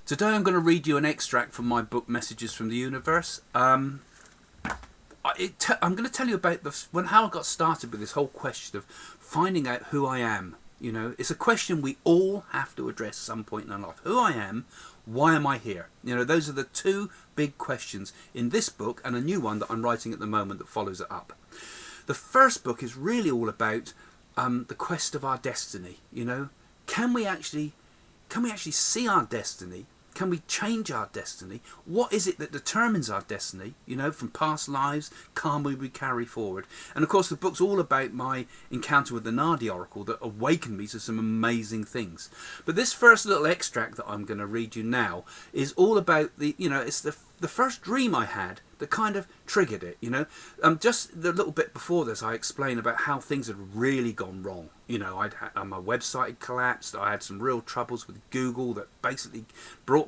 Today I'm going to read you an extract from my book Messages from the Universe. I'm going to tell you about how I got started with this whole question of finding out who I am. You know, it's a question we all have to address at some point in our life. Who I am, why am I here? You know, those are the two big questions in this book and a new one that I'm writing at the moment that follows it up. The first book is really all about the quest of our destiny. You know, can we actually see our destiny? Can we change our destiny? What is it that determines our destiny? You know, from past lives, can we carry forward? And of course, the book's all about my encounter with the Naadi oracle that awakened me to some amazing things. But this first little extract that I'm going to read you now is all about it's the first dream I had that kind of triggered it, you know. Just the little bit before this, I explained about how things had really gone wrong. You know, my website had collapsed. I had some real troubles with Google that basically brought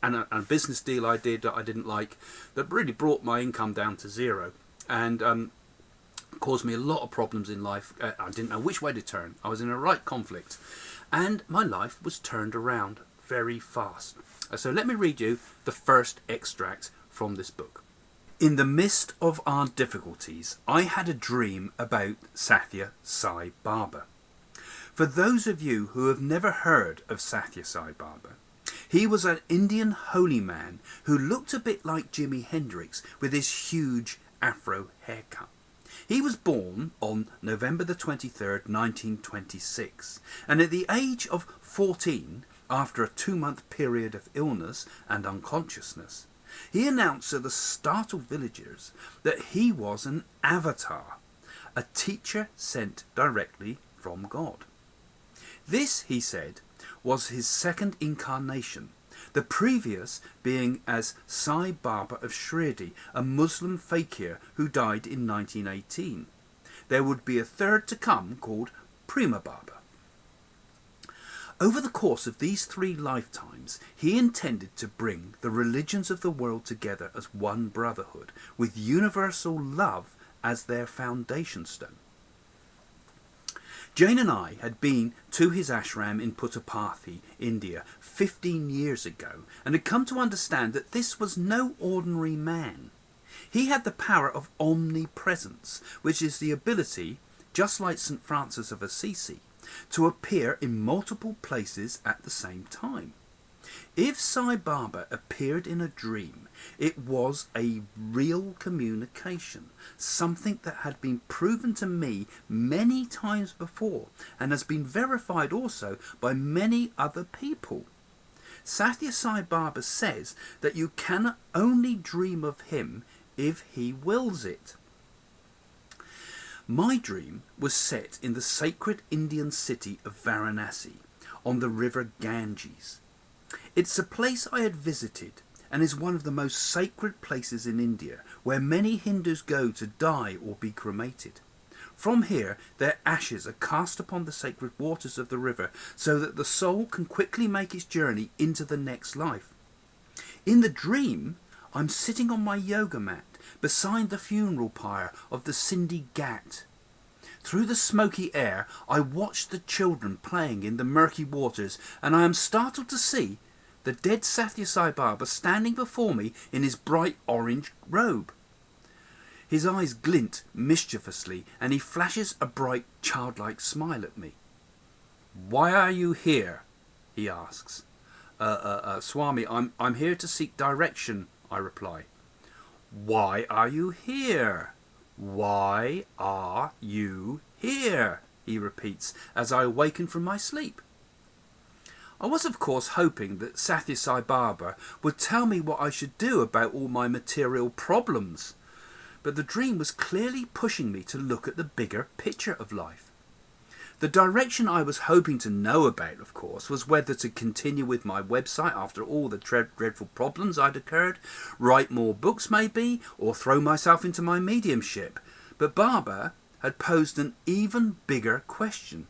and a business deal I did that I didn't like, that really brought my income down to zero, and caused me a lot of problems in life. I didn't know which way to turn. I was in a right conflict, and my life was turned around very fast. So let me read you the first extract from this book. In the midst of our difficulties, I had a dream about Sathya Sai Baba. For those of you who have never heard of Sathya Sai Baba, he was an Indian holy man who looked a bit like Jimi Hendrix with his huge afro haircut. He was born on November the 23rd, 1926, and at the age of 14, after a 2-month period of illness and unconsciousness, he announced to the startled villagers that he was an avatar, a teacher sent directly from God. This, he said, was his second incarnation, the previous being as Sai Baba of Shirdi, a Muslim fakir who died in 1918. There would be a third to come called Prima Baba. Over the course of these 3 lifetimes, he intended to bring the religions of the world together as one brotherhood, with universal love as their foundation stone. Jane and I had been to his ashram in Puttaparthi, India, 15 years ago, and had come to understand that this was no ordinary man. He had the power of omnipresence, which is the ability, just like St. Francis of Assisi, to appear in multiple places at the same time. If Sai Baba appeared in a dream, it was a real communication, something that had been proven to me many times before and has been verified also by many other people. Sathya Sai Baba says that you can only dream of him if he wills it. My dream was set in the sacred Indian city of Varanasi, on the river Ganges. It's a place I had visited and is one of the most sacred places in India, where many Hindus go to die or be cremated. From here, their ashes are cast upon the sacred waters of the river so that the soul can quickly make its journey into the next life. In the dream, I'm sitting on my yoga mat beside the funeral pyre of the Sindhi Ghat. Through the smoky air, I watch the children playing in the murky waters, and I am startled to see the dead Sathya Sai Baba standing before me in his bright orange robe. His eyes glint mischievously, and he flashes a bright, childlike smile at me. "Why are you here?" he asks. Swami, I'm here to seek direction," I reply. "Why are you here? Why are you here?" he repeats as I awaken from my sleep. I was of course hoping that Sathya Sai Baba would tell me what I should do about all my material problems, but the dream was clearly pushing me to look at the bigger picture of life. The direction I was hoping to know about, of course, was whether to continue with my website after all the dreadful problems I'd occurred, write more books maybe, or throw myself into my mediumship. But Baba had posed an even bigger question.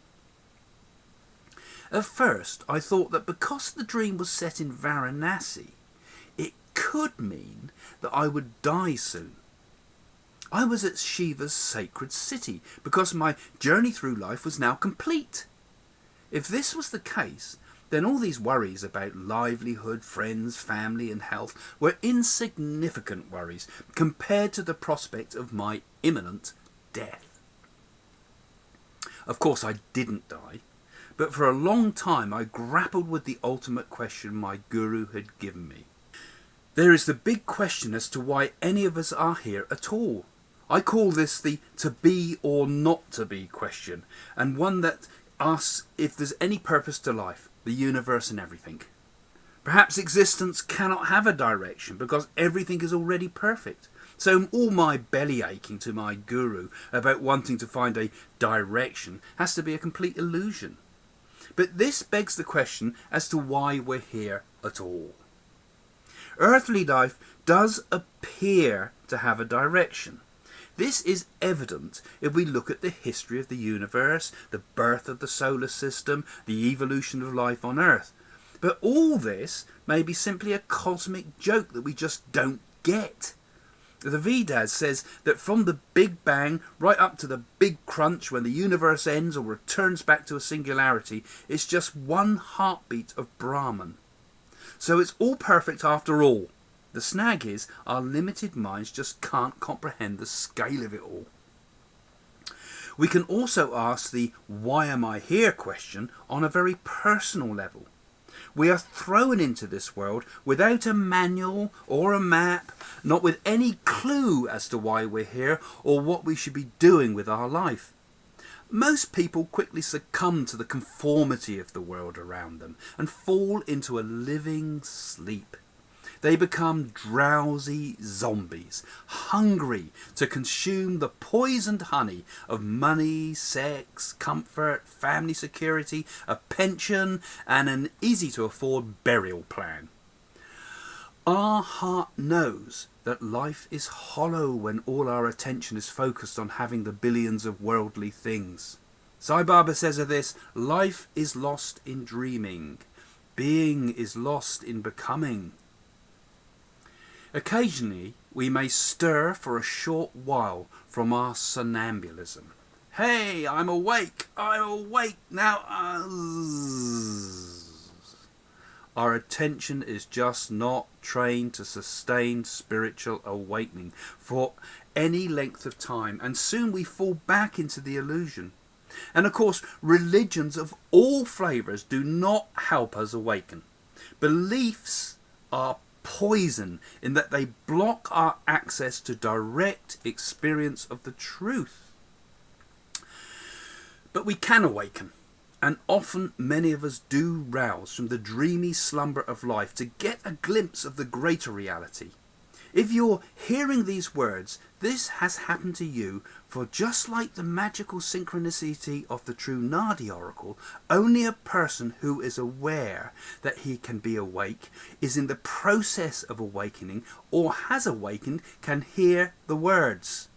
At first, I thought that because the dream was set in Varanasi, it could mean that I would die soon. I was at Shiva's sacred city because my journey through life was now complete. If this was the case, then all these worries about livelihood, friends, family and health were insignificant worries compared to the prospect of my imminent death. Of course, I didn't die, but for a long time I grappled with the ultimate question my guru had given me. There is the big question as to why any of us are here at all. I call this the to be or not to be question, and one that asks if there's any purpose to life, the universe and everything. Perhaps existence cannot have a direction because everything is already perfect. So all my belly aching to my guru about wanting to find a direction has to be a complete illusion. But this begs the question as to why we're here at all. Earthly life does appear to have a direction. This is evident if we look at the history of the universe, the birth of the solar system, the evolution of life on Earth. But all this may be simply a cosmic joke that we just don't get. The Vedas says that from the Big Bang right up to the Big Crunch, when the universe ends or returns back to a singularity, it's just one heartbeat of Brahman. So it's all perfect after all. The snag is our limited minds just can't comprehend the scale of it all. We can also ask the why am I here question on a very personal level. We are thrown into this world without a manual or a map, not with any clue as to why we're here or what we should be doing with our life. Most people quickly succumb to the conformity of the world around them and fall into a living sleep. They become drowsy zombies, hungry to consume the poisoned honey of money, sex, comfort, family security, a pension, and an easy-to-afford burial plan. Our heart knows that life is hollow when all our attention is focused on having the billions of worldly things. Sai Baba says of this, life is lost in dreaming. Being is lost in becoming. Occasionally, we may stir for a short while from our somnambulism. Hey, I'm awake now. Our attention is just not trained to sustain spiritual awakening for any length of time, and soon we fall back into the illusion. And of course, religions of all flavours do not help us awaken. Beliefs are poison in that they block our access to direct experience of the truth. But we can awaken, and often many of us do rouse from the dreamy slumber of life to get a glimpse of the greater reality. If you're hearing these words, this has happened to you, for just like the magical synchronicity of the true Naadi oracle, only a person who is aware that he can be awake, is in the process of awakening, or has awakened, can hear the words.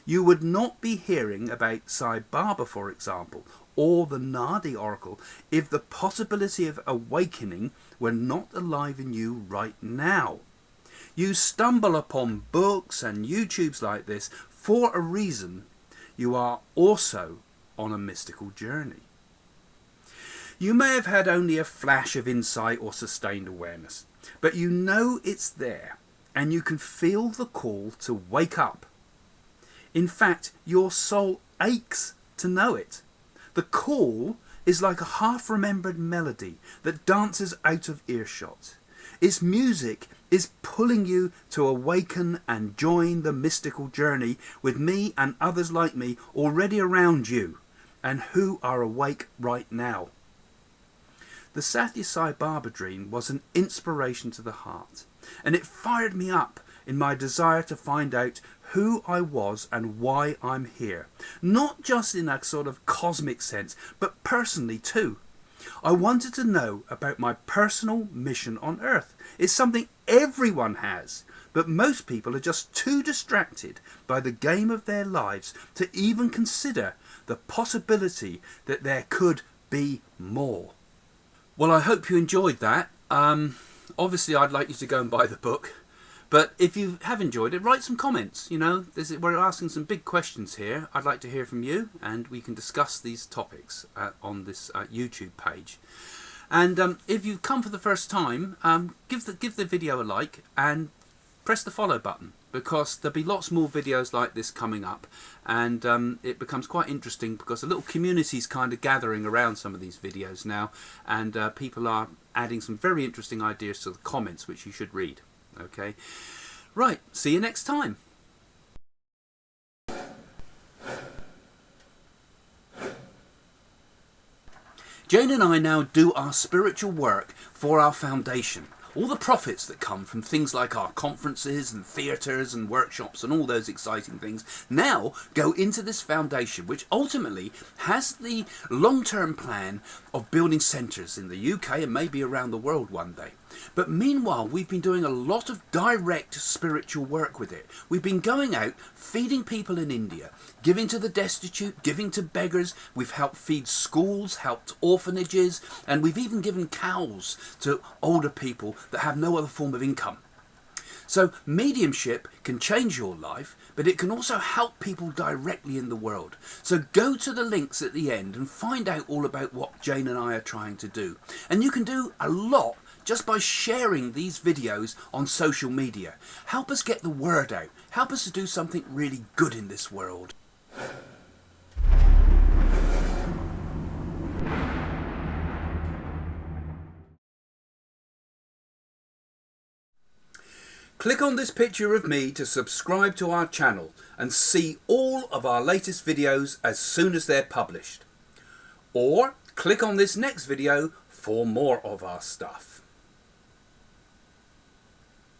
You would not be hearing about Sai Baba, for example, or the Naadi oracle, if the possibility of awakening were not alive in you right now. You stumble upon books and YouTubes like this for a reason. You are also on a mystical journey. You may have had only a flash of insight or sustained awareness, but you know it's there, and you can feel the call to wake up. In fact, your soul aches to know it. The call is like a half-remembered melody that dances out of earshot. Its music is pulling you to awaken and join the mystical journey with me and others like me already around you and who are awake right now. The Sathya Sai Baba dream was an inspiration to the heart, and it fired me up in my desire to find out who I was and why I'm here. Not just in a sort of cosmic sense, but personally too. I wanted to know about my personal mission on Earth. It's something everyone has, but most people are just too distracted by the game of their lives to even consider the possibility that there could be more. Well, I hope you enjoyed that. Obviously, I'd like you to go and buy the book. But if you have enjoyed it, write some comments. You know, we're asking some big questions here. I'd like to hear from you, and we can discuss these topics on this YouTube page. And if you've come for the first time, give the video a like and press the follow button, because there'll be lots more videos like this coming up, and it becomes quite interesting because a little community's kind of gathering around some of these videos now, and people are adding some very interesting ideas to the comments which you should read. Okay, right, see you next time. Jane and I now do our spiritual work for our foundation. All the profits that come from things like our conferences and theatres and workshops and all those exciting things now go into this foundation, which ultimately has the long-term plan of building centres in the UK and maybe around the world one day. But meanwhile, we've been doing a lot of direct spiritual work with it. We've been going out, feeding people in India, giving to the destitute, giving to beggars. We've helped feed schools, helped orphanages, and we've even given cows to older people that have no other form of income. So mediumship can change your life, but it can also help people directly in the world. So go to the links at the end and find out all about what Jane and I are trying to do. And you can do a lot just by sharing these videos on social media. Help us get the word out. Help us to do something really good in this world. Click on this picture of me to subscribe to our channel and see all of our latest videos as soon as they're published. Or click on this next video for more of our stuff.